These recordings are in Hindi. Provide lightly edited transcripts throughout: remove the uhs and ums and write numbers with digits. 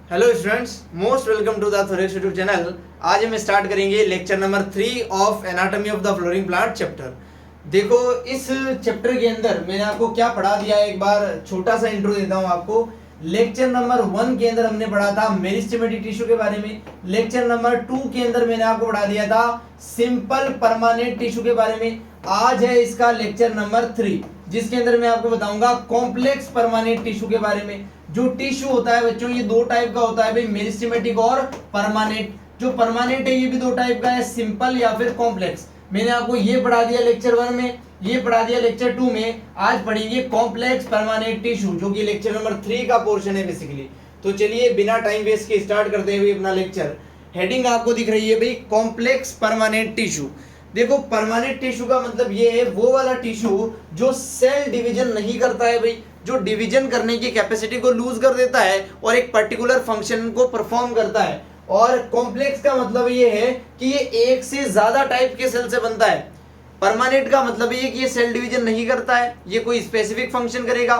Hello students, most welcome to the Thorax YouTube channel. आज हम स्टार्ट करेंगे lecture number 3 of anatomy of the flowering plant chapter. देखो, इस चैप्टर के अंदर मैंने आपको क्या पढ़ा दिया है, एक बार छोटा सा इंट्रो देता हूं आपको। लेक्चर नंबर 1 के अंदर हमने पढ़ा था मेरिस्टेमेटिक टिश्यू के बारे में। लेक्चर नंबर 2 के अंदर मैंने आपको पढ़ा दिया था सिंपल परमानेंट टिश्यू के बारे में। आज है इसका लेक्चर नंबर 3, जिसके अंदर मैं आपको बताऊंगा कॉम्प्लेक्स परमानेंट टिश्यू के बारे में। जो टिश्यू होता है बच्चों, ये दो टाइप का होता है भाई, मेरिस्टेमेटिक और परमानेंट। जो परमानेंट है ये भी दो टाइप का है, सिंपल या फिर कॉम्प्लेक्स। मैंने आपको ये पढ़ा दिया लेक्चर 1 में, ये पढ़ा दिया लेक्चर 2 में। आज पढ़ेंगे कॉम्प्लेक्स परमानेंट टिश्यू, जो कि लेक्चर नंबर 3 का पोर्शन है बेसिकली। तो चलिए बिना टाइम वेस्ट के स्टार्ट करते हैं अपना लेक्चर। हेडिंग आपको दिख रही है भाई, कॉम्प्लेक्स परमानेंट टिश्यू। देखो, परमानेंट टिश्यू का मतलब ये है वो वाला टिश्यू जो सेल डिवीजन नहीं करता है भाई, जो डिवीजन करने की कैपेसिटी को लूज कर देता है और एक पर्टिकुलर फंक्शन को परफॉर्म करता है। और कॉम्प्लेक्स का मतलब ये है कि ये एक से ज्यादा टाइप के सेल से बनता है। परमानेंट का मतलब ये कि ये सेल डिवीजन नहीं करता है, ये कोई स्पेसिफिक फंक्शन करेगा।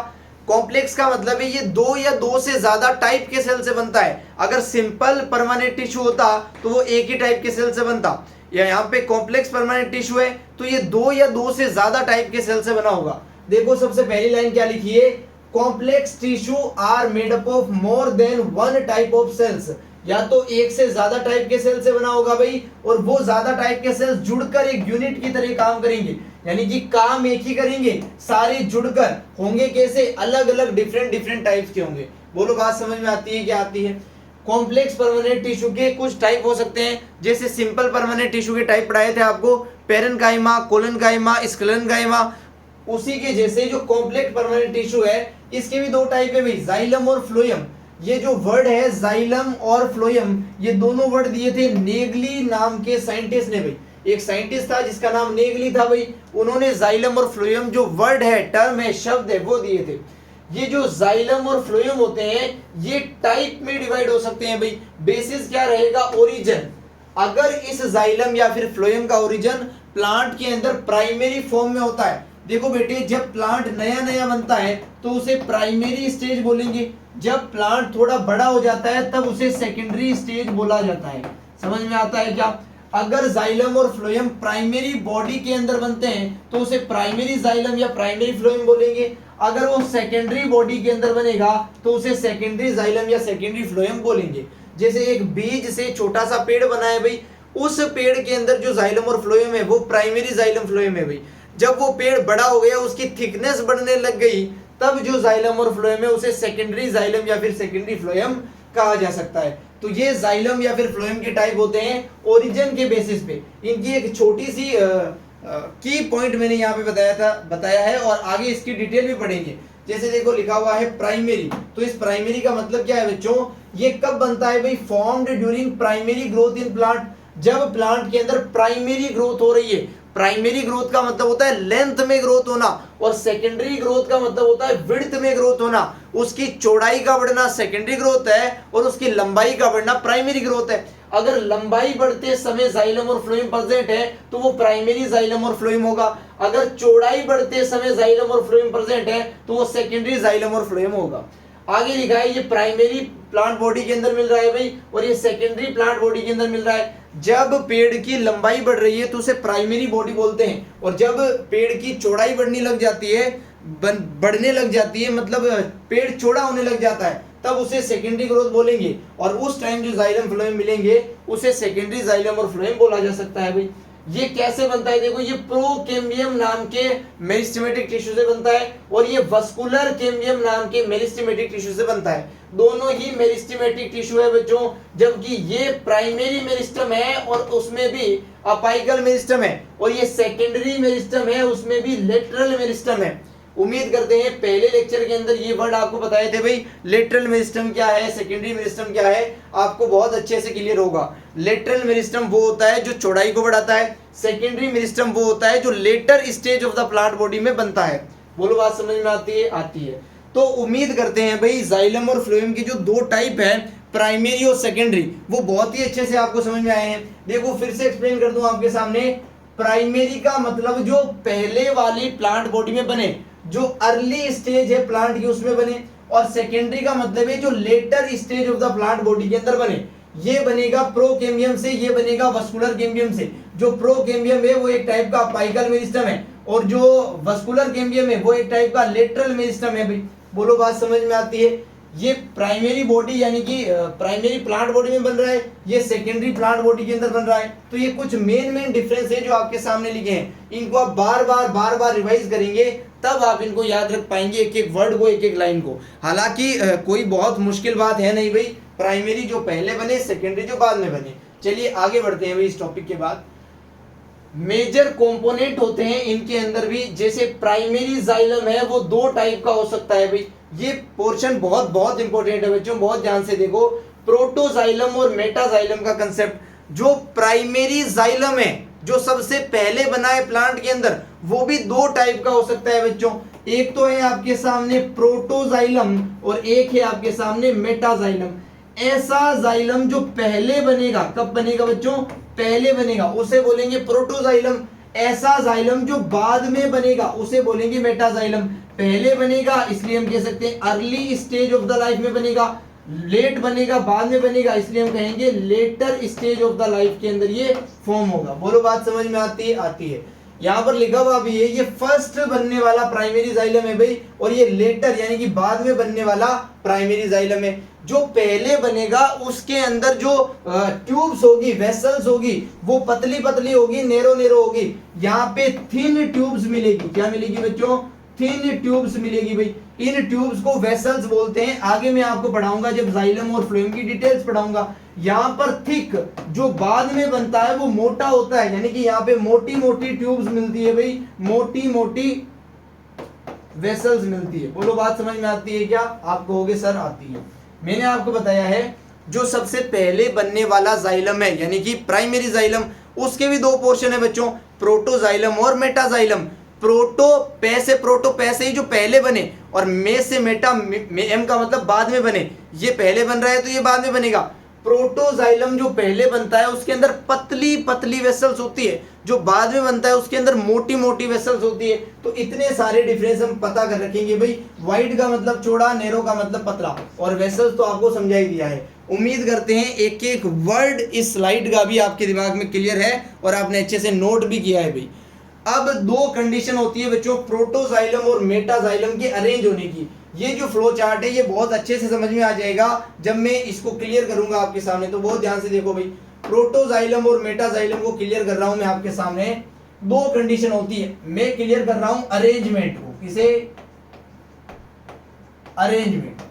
कॉम्प्लेक्स का मतलब है ये दो या दो से ज्यादा टाइप के सेल से बनता है। अगर सिंपल परमानेंट टिश्यू होता तो वो एक ही टाइप के सेल से बनता, या यहाँ पे कॉम्प्लेक्स परमानेंट टिश्यू है तो ये दो या दो से ज्यादा टाइप के सेल से बना होगा। देखो, सबसे पहली लाइन क्या लिखी है, complex tissue are made up of more than one type of cells. या तो एक से ज्यादा टाइप के सेल से बना होगा भाई, और वो ज्यादा टाइप के सेल्स जुड़कर एक यूनिट की तरह काम करेंगे, यानी कि काम एक ही करेंगे, सारे जुड़कर होंगे। कैसे? अलग अलग डिफरेंट टाइप्स के होंगे। बोलो, बात समझ में आती है? क्या आती है? कॉम्प्लेक्स परमानेंट टिश्यू के कुछ टाइप हो सकते हैं, जैसे सिंपल परमानेंट टिश्यू के टाइप पढ़ाए थे आपको, पेरेन्काइमा, कोलेनकाइमा, स्क्लेरेन्काइमा। उसी के जैसे जो कॉम्प्लेक्स परमानेंट टिश्यू है, इसके भी दो टाइप है भाई, जाइलम और फ्लोएम। ये जो वर्ड है जाइलम और फ्लोएम, ये दोनों वर्ड दिए थे नेगली नाम के साइंटिस्ट ने भाई। एक साइंटिस्ट था जिसका नाम नेगली था भाई, उन्होंने जाइलम और फ्लोएम जो वर्ड है, टर्म है, शब्द है, वो दिए थे। ये जो जाइलम और फ्लोएम होते हैं, ये टाइप में डिवाइड हो सकते हैं भाई। बेसिस क्या रहेगा? ओरिजिन। अगर इस जाइलम या फिर फ्लोएम का ओरिजिन प्लांट के अंदर प्राइमरी फॉर्म में होता है। देखो बेटे, जब प्लांट नया नया बनता है तो उसे प्राइमरी स्टेज बोलेंगे। जब प्लांट थोड़ा बड़ा हो जाता है तब उसे सेकेंडरी स्टेज बोला जाता है। समझ में आता है क्या? अगर जाइलम और फ्लोएम प्राइमरी बॉडी के अंदर बनते हैं तो उसे प्राइमरी जाइलम या प्राइमरी फ्लोएम बोलेंगे। अगर वो सेकेंडरी बॉडी के अंदर बनेगा तो उसे सेकेंडरी जाइलम या सेकेंडरी फ्लोएम बोलेंगे। जैसे एक बीज से छोटा सा पेड़ बना है भाई, उस पेड़ के अंदर जो जाइलम और फ्लोएम है वो प्राइमरी जाइलम फ्लोएम है भाई। जब वो पेड़ बड़ा हो गया, उसकी थिकनेस बढ़ने लग गई, तब जो जाइलम और फ्लोएम है उसे सेकेंडरी जाइलम या फिर सेकेंडरी फ्लोएम कहा जा सकता है। तो ये जाइलम या फिर फ्लोएम के टाइप होते हैं ओरिजिन के बेसिस पे। इनकी एक छोटी सी की पॉइंट मैंने यहाँ पे बताया है, और आगे इसकी डिटेल भी पढ़ेंगे। जैसे देखो, लिखा हुआ है प्राइमरी, तो इस प्राइमरी का मतलब क्या है बच्चों? ये कब बनता है भाई? Formed during primary growth in plant. जब प्लांट के अंदर प्राइमरी ग्रोथ हो रही है। प्राइमरी ग्रोथ का मतलब होता है लेंथ में ग्रोथ होना, और सेकेंडरी ग्रोथ का मतलब होता है विड्थ में ग्रोथ होना। उसकी चौड़ाई का बढ़ना सेकेंडरी ग्रोथ है, और उसकी लंबाई का बढ़ना प्राइमरी ग्रोथ है। अगर लंबाई बढ़ते समय जाइलम और फ्लोएम प्रेजेंट है तो वो प्राइमरी जाइलम और फ्लोएम होगा। अगर चौड़ाई बढ़ते समय जाइलम और फ्लोएम प्रेजेंट है तो वो सेकेंडरी जाइलम और फ्लोएम होगा। आगे लिखा है ये प्राइमरी प्लांट बॉडी के अंदर मिल रहा है भाई, और ये सेकेंडरी प्लांट बॉडी के अंदर मिल रहा है। जब पेड़ की लंबाई बढ़ रही है तो उसे प्राइमरी बॉडी बोलते हैं, और जब पेड़ की चौड़ाई बढ़ने लग जाती है, मतलब पेड़ चौड़ा होने लग जाता है, तब उसे सेकेंडरी ग्रोथ बोलेंगे। और उस टाइम जो जाइलम फ्लोएम मिलेंगे उसे सेकेंडरी जाइलम और फ्लोएम बोला जा सकता है भाई। ये कैसे बनता है? देखो, ये प्रोकेम्बियम नाम के मेरिस्टेमेटिक टिश्यू से बनता है, और ये वस्कुलर केम्बियम नाम के मेरिस्टेमेटिक टिश्यू से बनता है। दोनों ही मेरिस्टेमेटिक टिश्यू है बच्चों, जबकि ये प्राइमरी मेरिस्टम है और उसमें भी अपाइकल मेरिस्टम है, और ये सेकेंडरी मेरिस्टम है, उसमें भी लेटरल मेरिस्टम है। उम्मीद करते हैं पहले लेक्चर के अंदर ये वर्ड आपको बताए थे भाई, लेटरल मेरिस्टम क्या है, सेकेंडरी मेरिस्टम क्या है, आपको बहुत अच्छे से क्लियर होगा। लेटरल मेरिस्टम वो होता है जो चौड़ाई को बढ़ाता है, सेकेंडरी मेरिस्टम वो होता है जो later stage of the plant body में बनता है। बोलो, बात समझ में आती है? आती है। तो उम्मीद करते हैं भाई जाइलम और फ्लोएम की जो दो टाइप है, प्राइमरी और सेकेंडरी, वो बहुत ही अच्छे से आपको समझ में आए हैं। देखो, फिर से एक्सप्लेन कर दूं आपके सामने। प्राइमरी का मतलब जो पहले वाली प्लांट बॉडी में बने, जो अर्ली स्टेज है प्लांट की उसमें बने, और सेकेंडरी का मतलब है जो later stage of the plant body के अंदर बने। ये बनेगा प्रोकेम्बियम से, ये बनेगा वस्कुलर कैम्बियम से। जो प्रोकेम्बियम है वो एक टाइप का अपाइकल मेरिस्टम है और जो वस्कुलर कैम्बियम है वो एक टाइप का लेटरल मेरिस्टम है भाई। बोलो बात समझ में आती है। ये प्राइमरी बॉडी यानी कि प्राइमरी प्लांट बॉडी में बन रहा है, ये सेकेंडरी प्लांट बॉडी के अंदर बन रहा है। तो ये कुछ मेन डिफरेंस है जो आपके सामने लिखे हैं। इनको आप बार बार रिवाइज करेंगे तब आप इनको याद रख पाएंगे, एक एक वर्ड को, एक एक लाइन को। हालांकि कोई बहुत मुश्किल बात है नहीं भाई, प्राइमरी जो पहले बने, सेकेंडरी जो बाद में बने। चलिए आगे बढ़ते हैं भाई इस टॉपिक के बाद। मेजर कंपोनेंट होते हैं इनके अंदर भी, जैसे प्राइमरी जाइलम है वो दो टाइप का हो सकता है भाई। ये पोर्शन बहुत इंपॉर्टेंट है बच्चों, बहुत ध्यान से देखो। प्रोटोजाइलम और मेटाजाइलम का कंसेप्ट। जो प्राइमरी जाइलम है जो सबसे पहले बना है प्लांट के अंदर, वो भी दो टाइप का हो सकता है बच्चों। एक तो है आपके सामने प्रोटोजाइलम और एक है आपके सामने मेटाजाइलम। ऐसा जाइलम जो पहले बनेगा, कब बनेगा बच्चों? पहले बनेगा, उसे बोलेंगे प्रोटोजाइलम। ऐसा जाइलम जो बाद में बनेगा उसे बोलेंगे मेटाजाइलम। पहले बनेगा इसलिए हम कह सकते हैं early stage of the life में बनेगा, लेट बनेगा बाद में बनेगा इसलिए हम कहेंगे later stage of the life के अंदर ये फॉर्म होगा। बोलो बात समझ में आती है? आती है। यहाँ पर लिखा हुआ भी है ये फर्स्ट बनने वाला प्राइमरी जाइलम है भाई, और ये लेटर यानी कि बाद में बनने वाला प्राइमरी जाइलम है। जो पहले बनेगा उसके अंदर जो ट्यूब्स होगी, वेसल्स होगी, वो पतली पतली होगी, नेरो होगी। यहाँ पे थिन ट्यूब्स मिलेगी। क्या मिलेगी बच्चों? थिन ट्यूब्स मिलेगी भाई। इन ट्यूब्स को वेसल्स बोलते हैं। आगे मैं आपको पढ़ाऊंगा जब जाइलम और फ्लोएम की डिटेल्स पढ़ाऊंगा। यहाँ पर थिक जो बाद में बनता है वो मोटा होता है, यानी कि यहाँ पे मोटी मोटी ट्यूब्स मिलती है भाई, मोटी मोटी वेसल्स मिलती है। बोलो बात समझ में आती है क्या? आप कहोगे सर आती है। मैंने आपको बताया है जो सबसे पहले बनने वाला जाइलम है यानी कि प्राइमरी जाइलम, उसके भी दो पोर्शन है बच्चों, प्रोटोजाइलम और मेटाजाइलम। प्रोटो पै से ही जो पहले बने, और मे से मेटा, एम का मतलब बाद में बने। ये पहले बन रहा है तो ये बाद में बनेगा। प्रोटोजाइलम जो पहले बनता है उसके अंदर पतली पतली वेसल्स होती है, जो बाद में बनता है उसके अंदर मोटी मोटी वेसल्स होती है। तो इतने सारे डिफरेंस हम पता कर रखेंगे भाई। वाइड का मतलब चौड़ा, नेरो का मतलब पतला, और वेसल्स तो आपको समझा ही दिया है। उम्मीद करते हैं एक एक वर्ड इस स्लाइड का भी आपके दिमाग में क्लियर है और आपने अच्छे से नोट भी किया है भाई। अब दो कंडीशन होती है बच्चों प्रोटोजाइलम और मेटाजाइलम के अरेंज होने की। ये जो फ्लो चार्ट है ये बहुत अच्छे से समझ में आ जाएगा जब मैं इसको क्लियर करूंगा आपके सामने। तो बहुत ध्यान से देखो भाई, प्रोटोजाइलम और मेटाजाइलम को क्लियर कर रहा हूं मैं आपके सामने। दो कंडीशन होती है, मैं क्लियर कर रहा हूं अरेंजमेंट को। किसे? अरेंजमेंट।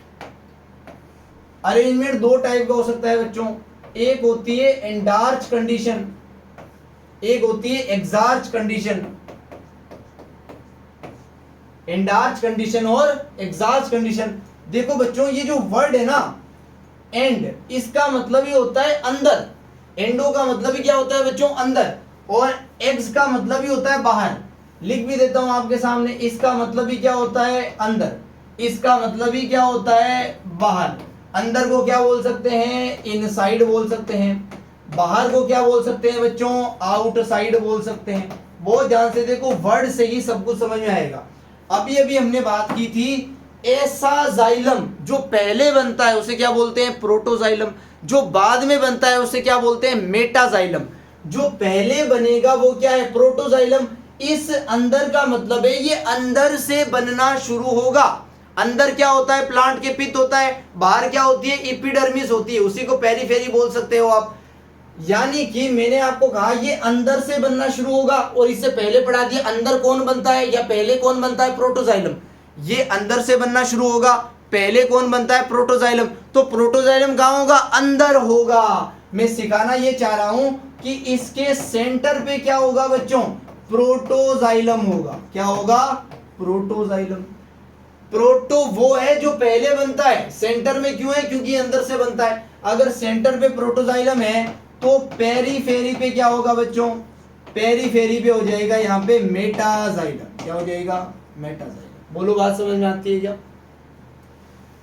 अरेंजमेंट दो टाइप का हो सकता है बच्चों। एक होती है एंडार्च कंडीशन, एक होती है एक्सार्च कंडीशन। एंडार्च कंडीशन और एक्सार्च कंडीशन। देखो बच्चों ये जो वर्ड है ना एंड, इसका मतलब ही होता है अंदर। एंडो का मतलब ही क्या होता है बच्चों? अंदर। और एक्स का मतलब ही होता है बाहर। लिख भी देता हूं आपके सामने, इसका मतलब ही क्या होता है? अंदर। इसका मतलब ही क्या होता है? बाहर। अंदर को क्या बोल सकते हैं? इनसाइड बोल सकते हैं। बाहर को क्या बोल सकते हैं बच्चों? आउटसाइड बोल सकते हैं। बहुत ध्यान से देखो, वर्ड से ही सब कुछ समझ में आएगा। अभी हमने बात की थी ऐसा जाइलम जो पहले बनता है उसे क्या बोलते हैं? प्रोटोजाइलम। जो बाद में बनता है उसे क्या बोलते हैं? मेटाजाइलम। जो पहले बनेगा वो क्या है? प्रोटोजाइलम। इस अंदर का मतलब है ये अंदर से बनना शुरू होगा। अंदर क्या होता है? प्लांट के पित्त होता है। बाहर क्या होती है? एपिडर्मिस होती है, उसी को पेरिफेरी बोल सकते हो आप। यानी कि मैंने आपको कहा ये अंदर से बनना शुरू होगा, और इससे पहले पढ़ा दिया अंदर कौन बनता है या पहले कौन बनता है? प्रोटोजाइलम। ये अंदर से बनना शुरू होगा, पहले कौन बनता है? प्रोटोजाइलम। तो प्रोटोजाइलम कहां होगा? अंदर होगा। मैं सिखाना ये चाह रहा हूं कि इसके सेंटर पे क्या होगा बच्चों? प्रोटोजाइलम होगा। क्या होगा? प्रोटोजाइलम। प्रोटो वो है जो पहले बनता है, सेंटर में क्यों है? क्योंकि अंदर से बनता है। अगर सेंटर पे प्रोटोजाइलम है तो पेरीफेरी पे क्या होगा बच्चों? पेरीफेरी पे हो जाएगा यहाँ पे मेटाजाइलम। क्या हो जाएगा? मेटाजाइलम। बोलो बात समझ में आती है क्या?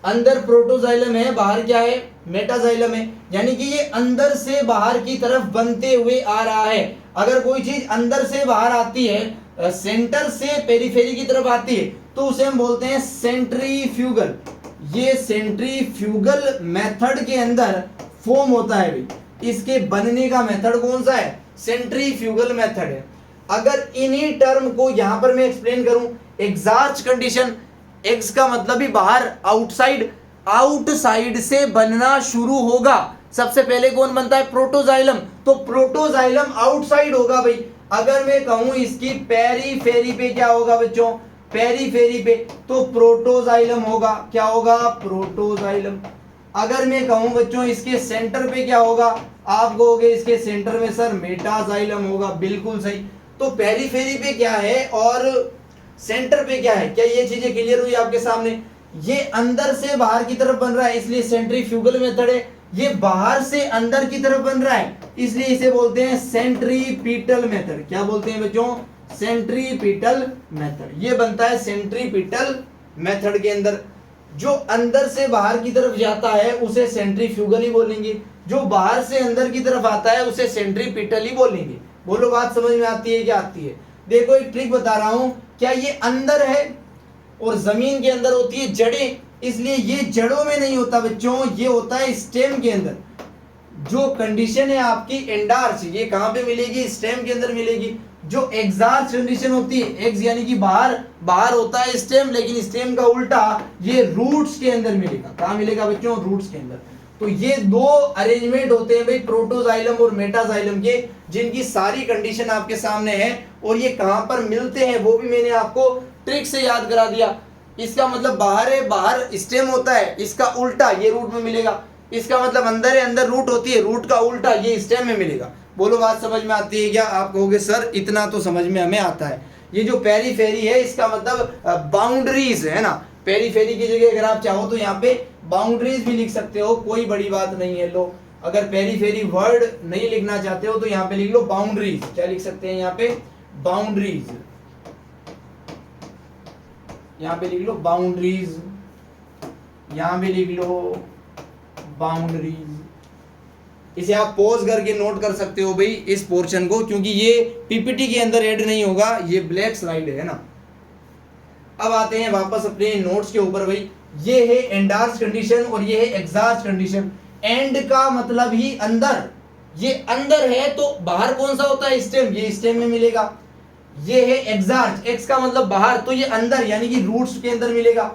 अंदर प्रोटोजाइलम है, बाहर क्या है? मेटाजाइलम है। यानी कि ये अंदर से बाहर की तरफ बनते हुए आ रहा है। अगर कोई चीज अंदर से बाहर आती है, सेंटर से पेरीफेरी की तरफ आती है, तो उसे हम बोलते हैं सेंट्रीफ्यूगल। ये सेंट्रीफ्यूगल मेथड के अंदर फॉर्म होता है भाई। इसके बनने का मेथड कौन सा है? सेंट्रीफ्यूगल मेथड है। अगर इन्हीं टर्म को यहां पर मैं एक्सप्लेन करूं, एग्जास्ट कंडीशन, एक्स का मतलब ही बाहर, आउटसाइड, आउटसाइड से बनना शुरू होगा। सबसे पहले कौन बनता है? प्रोटोजाइलम। तो प्रोटोजाइलम आउटसाइड होगा भाई। अगर मैं कहूं इसकी पेरीफेरी पे क्या होगा बच्चों? पेरीफेरी पे, तो प्रोटोजाइलम होगा। क्या होगा? प्रोटोजाइलम। अगर मैं कहूं बच्चों इसके सेंटर पे क्या होगा? आप कहोगे इसके सेंटर में सर मेटाजाइलम होगा। बिल्कुल सही। तो पेरीफेरी पे क्या है और सेंटर पे क्या है? क्या ये चीजें क्लियर हुई आपके सामने? ये अंदर से बाहर की तरफ बन रहा है, इसलिए सेंट्रीफ्यूगल मेथड है। ये बाहर से अंदर की तरफ बन रहा है, इसलिए इसे बोलते हैं सेंट्रीपिटल मेथड। क्या बोलते हैं बच्चों? Centripetal method. ये बनता है सेंट्रीपिटल मेथड के अंदर। जो अंदर से बाहर की तरफ जाता है उसे सेंट्रीफ्यूगल ही बोलेंगे, जो बाहर से अंदर की तरफ आता है उसे सेंट्रीपिटल ही बोलेंगे। बोलो बात समझ में आती है? क्या आती है? देखो एक ट्रिक बता रहा हूं। क्या ये अंदर है और जमीन के अंदर होती है जड़ें, इसलिए ये जड़ों में नहीं होता बच्चों, ये होता है स्टेम के अंदर। जो कंडीशन है आपकी एंडार्च, ये कहां पे मिलेगी? स्टेम के अंदर मिलेगी। जो एग्जार्च कंडीशन होती है, एग्ज यानी कि बाहर, बाहर होता है स्टेम, लेकिन स्टेम का उल्टा ये रूट्स के अंदर मिलेगा। कहां मिलेगा बच्चों? रूट्स के अंदर। तो ये दो अरेंजमेंट होते हैं भाई प्रोटोजाइलम और मेटाजाइलम के, जिनकी सारी कंडीशन आपके सामने है। और ये कहां पर मिलते हैं वो भी मैंने आपको ट्रिक से याद करा दिया। इसका मतलब बाहर है, बाहर स्टेम होता है, इसका उल्टा ये रूट में मिलेगा। इसका मतलब अंदर है, अंदर रूट होती है, रूट का उल्टा ये स्टेम में मिलेगा। बोलो बात समझ में आती है क्या? आप कहोगे सर इतना तो समझ में हमें आता है। ये जो पेरीफेरी है इसका मतलब बाउंड्रीज है ना। पेरीफेरी की जगह अगर आप चाहो तो यहाँ पे बाउंड्रीज भी लिख सकते हो, कोई बड़ी बात नहीं है। लो अगर पेरीफेरी वर्ड नहीं लिखना चाहते हो तो यहाँ पे लिख लो बाउंड्रीज। क्या लिख सकते हैं यहाँ पे? बाउंड्रीज। यहाँ पे लिख लो बाउंड्रीज, यहाँ पे लिख लो बाउंड्रीज। इसे आप पॉज करके नोट कर सकते हो भाई इस पोर्शन को, क्योंकि ये पीपीटी के अंदर ऐड नहीं होगा, ये ब्लैक स्लाइड है ना। अब आते हैं वापस अपने नोट्स के ऊपर भाई। ये है एंडार्च कंडीशन और ये है एग्जास्ट कंडीशन। एंड का मतलब ही अंदर, ये अंदर है तो बाहर कौन सा होता है? स्टेम, ये स्टेम में मिलेगा। ये है एग्जास्ट, एक्स का मतलब बाहर, तो ये अंदर यानी कि रूट्स के अंदर मिलेगा।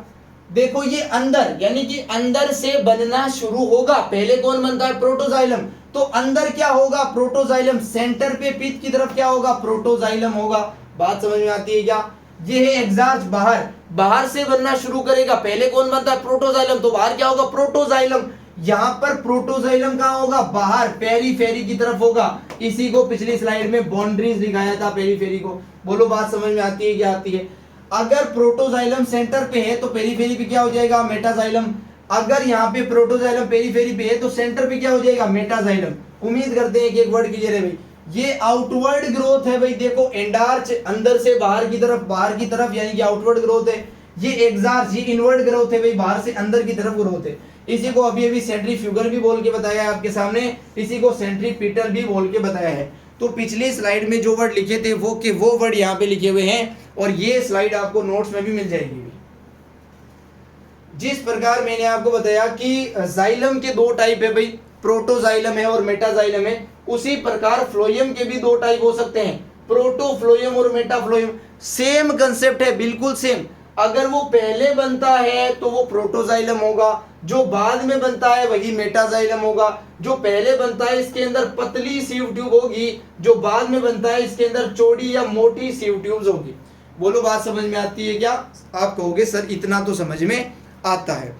देखो ये अंदर यानी कि अंदर से बनना शुरू होगा। पहले कौन बनता है? प्रोटोजाइलम। तो अंदर क्या होगा? प्रोटोजाइलम। सेंटर पे पीठ की तरफ क्या होगा? प्रोटोजाइलम होगा। बात समझ में आती है क्या? ये है एग्जास्ट, बाहर, बाहर से बनना शुरू करेगा। पहले कौन बनता है? प्रोटोजाइलम। तो बाहर क्या होगा? प्रोटोजाइलम। यहां पर प्रोटोजाइलम कहां होगा? बाहर, पेरीफेरी की तरफ होगा। इसी को पिछली स्लाइड में बाउंड्रीज दिखाया था पेरीफेरी को। बोलो बात समझ में आती है? क्या आती है? अगर प्रोटोजाइलम सेंटर पे है तो पेरीफेरी पे क्या हो जाएगा? मेटाजाइलम। अगर यहाँ पे प्रोटोजाइलम पेरीफेरी पे है तो सेंटर पे क्या हो जाएगा? मेटाजाइलम। उम्मीद करते हैं कि एक वर्ड क्लियर है भाई। ये आउटवर्ड ग्रोथ है भाई। देखो एंडार्च अंदर से बाहर की तरफ यानी कि आउटवर्ड ग्रोथ है। ये एग्जार्च, ये इनवर्ड ग्रोथ है भाई, बाहर से अंदर की तरफ ग्रोथ है। इसी को अभी अभी सेंट्रीफ्यूगल भी बोल के बताया है आपके सामने, इसी को सेंट्रीपिटल भी बोल के बताया है। तो पिछली स्लाइड में जो वर्ड लिखे थे वो वर्ड यहाँ पे लिखे हुए हैं और ये स्लाइड आपको नोट्स में भी मिल जाएगी। जिस प्रकार मैंने आपको बताया कि जाइलम के दो टाइप है भाई, प्रोटोजाइलम है और मेटाजाइलम है, उसी प्रकार फ्लोएम के भी दो टाइप हो सकते हैं, प्रोटोफ्लोएम और मेटाफ्लोएम। सेम कंसेप्ट है, बिल्कुल सेम। अगर वो पहले बनता है तो वो प्रोटोजाइलम होगा, जो बाद में बनता है वही मेटाजाइलम होगा। जो पहले बनता है इसके अंदर पतली सीव ट्यूब होगी, जो बाद में बनता है इसके अंदर चौड़ी या मोटी सीव ट्यूब्स होगी। बोलो बात समझ में आती है क्या? आप कहोगे सर इतना तो समझ में आता है।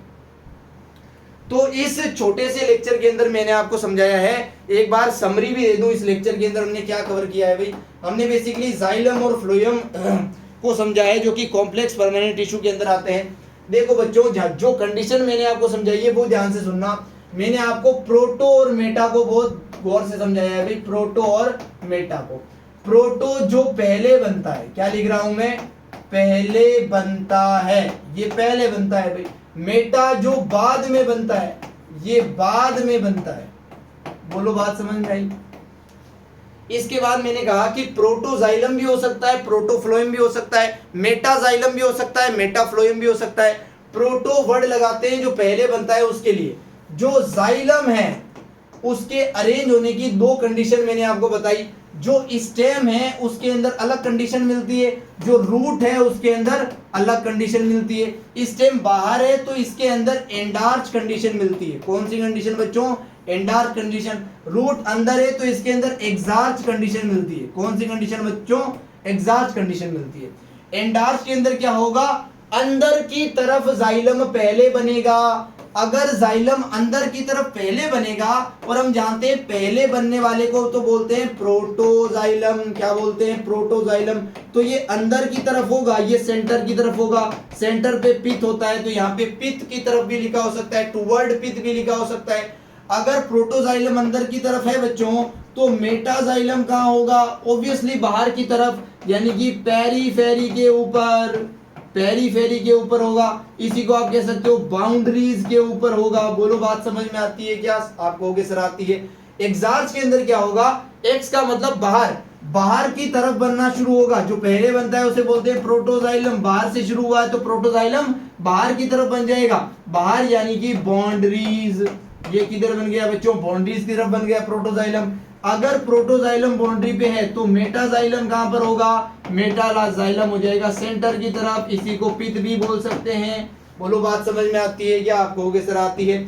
तो इस छोटे से लेक्चर के अंदर मैंने आपको समझाया है। एक बार समरी भी दे दूं इस लेक्चर के अंदर हमने क्या कवर किया है भाई। हमने बेसिकली जाइलम और फ्लोएम को समझा है, जो कि कॉम्प्लेक्स परमानेंट टिश्यू के अंदर आते हैं। देखो बच्चों, जो कंडीशन मैंने आपको समझाई है वो ध्यान से सुनना। मैंने आपको प्रोटो और मेटा को बहुत गौर से समझाया है भाई, प्रोटो और मेटा को। प्रोटो जो पहले बनता है, क्या लिख रहा हूं मैं? पहले बनता है, ये पहले बनता है भाई। मेटा जो बाद में बनता है, ये बाद में बनता है। बोलो बात समझ में आई? इसके बाद मैंने कहा कि प्रोटोजाइलम भी हो सकता है, प्रोटोफ्लोएम भी हो सकता है, मेटाजाइलम भी हो सकता है, मेटाफ्लोएम भी हो सकता है। प्रोटो वर्ड लगाते हैं जो पहले बनता है उसके लिए। जो जाइलम है उसके अरेंज होने की दो कंडीशन मैंने आपको बताई। जो स्टेम है उसके अंदर अलग कंडीशन मिलती है, जो रूट है उसके अंदर अलग कंडीशन मिलती है। स्टेम बाहर है तो इसके अंदर एंडार्च कंडीशन मिलती है। कौन सी कंडीशन बच्चों? Endarch condition. रूट अंदर है तो इसके अंदर एग्जार्च कंडीशन मिलती है। कौन सी कंडीशन बच्चों? एग्जार्च कंडीशन मिलती है। एंडार्च के अंदर क्या होगा? अंदर की तरफ जाइलम पहले बनेगा। अगर जाइलम अंदर की तरफ पहले बनेगा, और हम जानते हैं पहले बनने वाले को तो बोलते हैं प्रोटोजाइलम। क्या बोलते हैं? प्रोटोजाइलम। तो ये अंदर की तरफ होगा, ये सेंटर की तरफ होगा। सेंटर पे पिथ होता है तो यहाँ पे पिथ की तरफ भी लिखा हो सकता है, टुवर्ड पिथ भी लिखा हो सकता है। अगर प्रोटोजाइलम अंदर की तरफ है बच्चों तो मेटाजाइलम कहाँ होगा? ऑब्वियसली बाहर की तरफ, यानी कि पेरीफेरी के ऊपर। पेरीफेरी के ऊपर होगा। इसी को आप कह सकते हो बाउंड्रीज के ऊपर होगा। बोलो बात समझ में आती है क्या? आपको सर आती है। एग्जार्च के अंदर क्या होगा? एक्स का मतलब बाहर, बाहर की तरफ बनना शुरू होगा। जो पहले बनता है उसे बोलते हैं प्रोटोजाइलम। बाहर से शुरू हुआ है तो प्रोटोजाइलम बाहर की तरफ बन जाएगा। बाहर यानी कि बाउंड्रीज। ये किधर बन गया बच्चों? बाउंड्रीज की तरफ बन गया प्रोटोजाइलम। अगर प्रोटोजाइलम बाउंड्री पे है तो मेटाजाइलम कहां पर होगा? मेटालाजाइलम हो जाएगा सेंटर की तरफ। इसी को पिथ भी बोल सकते हैं। बोलो बात समझ में आती है क्या? आपको सर आती है।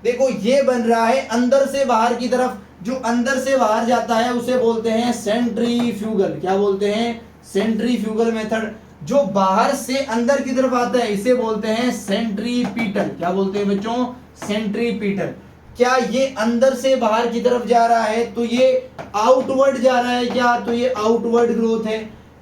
देखो ये बन रहा है अंदर से बाहर की तरफ। जो अंदर से बाहर जाता है उसे बोलते हैं सेंट्रीफ्यूगल। क्या बोलते हैं? Centrifugal method. जो बाहर से अंदर की तरफ आता है इसे बोलते हैं सेंट्रीपीटल। क्या बोलते हैं बच्चों? सेंट्रीपीटल। क्या ये अंदर से बाहर की तरफ जा रहा है तो ये आउटवर्ड जा रहा है क्या? तो ये आउटवर्ड ग्रोथ है।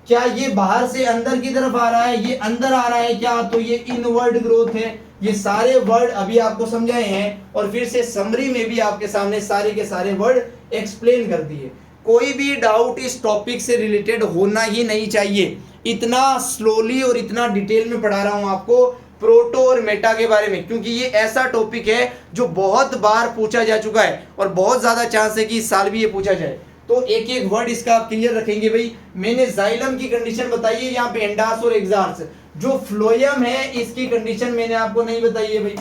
क्या ये बाहर से अंदर की तरफ आ रहा है, ये अंदर आ रहा है क्या? तो ये इनवर्ड ग्रोथ है। ये सारे वर्ड अभी आपको समझाए हैं और फिर से समरी में भी आपके सामने सारे के सारे वर्ड एक्सप्लेन कर दिए। कोई भी डाउट इस टॉपिक से रिलेटेड होना ही नहीं चाहिए। इतना स्लोली और इतना डिटेल में पढ़ा रहा हूं आपको प्रोटो और मेटा के बारे में, क्योंकि ये ऐसा टॉपिक है जो बहुत बार पूछा जा चुका है और बहुत ज्यादा चांस है कि इस साल भी ये पूछा जाए। तो एक एक वर्ड इसका आप क्लियर रखेंगे भाई। मैंने जाइलम की कंडीशन बताई है यहाँ पे, एंडार्स और एग्जार्स। जो फ्लोएम है इसकी कंडीशन मैंने आपको नहीं बताई है भाई।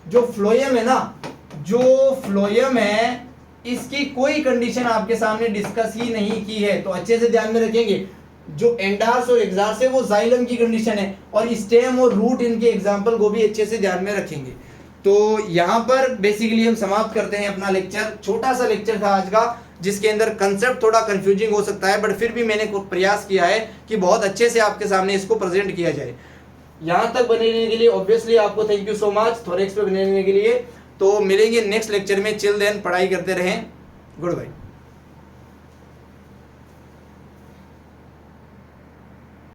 जो फ्लोएम है ना, जो फ्लोएम है इसकी कोई कंडीशन आपके सामने डिस्कस ही नहीं की है। तो अच्छे से ध्यान में रखेंगे। जो एंडार्स और एग्जार्स है वो जाइलम की कंडीशन है, और स्टेम और रूट इनके एग्जाम्पल को भी अच्छे से ध्यान में रखेंगे। तो यहाँ पर बेसिकली हम समाप्त करते हैं अपना लेक्चर। छोटा सा लेक्चर था आज का, जिसके अंदर कंसेप्ट थोड़ा कंफ्यूजिंग हो सकता है, बट फिर भी मैंने प्रयास किया है कि बहुत अच्छे से आपके सामने इसको प्रेजेंट किया जाए। यहाँ तक बने रहने के लिए ऑब्वियसली आपको thank you so much, thorax पे बने रहने के लिए। तो मिलेंगे नेक्स्ट लेक्चर में। चिल देन पढ़ाई करते रहें। Good bye.